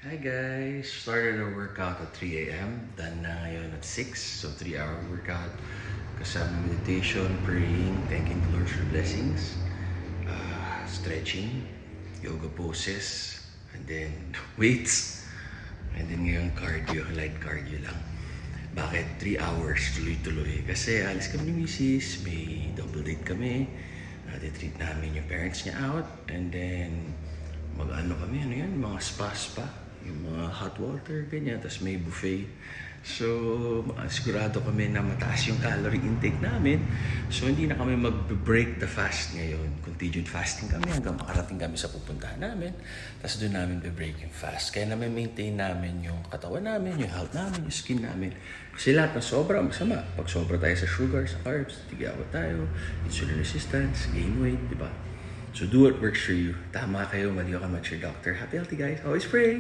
Hi guys! Started our workout at 3 a.m. Done na ngayon at 6. So 3-hour workout. Kasama meditation, praying, thanking the Lord for blessings. Stretching, yoga poses, and then weights. And then ngayon cardio, light cardio lang. Bakit 3 hours tuloy-tuloy? Kasi alis kami ni Mrs. May double date kami. Detreat namin yung parents niya out. And then mag-ano kami, ano yan, mga spa, yung mga hot water, ganyan, tapos may buffet. So, sigurado kami na mataas yung calorie intake namin. So, hindi na kami mag-break the fast ngayon. Continued fasting kami hanggang makarating kami sa pupuntahan namin. Tapos doon namin be-break yung fast. Kaya na-maintain namin yung katawan namin, yung health namin, yung skin namin. Kasi lahat ng sobra, masama. Pag sobra tayo sa sugar, sa carbs, tigawat tayo, insulin resistance, gain weight, di ba? So do what works for you. Tama kayo, mali ka, I'm not your doctor. Happy healthy guys. Always pray!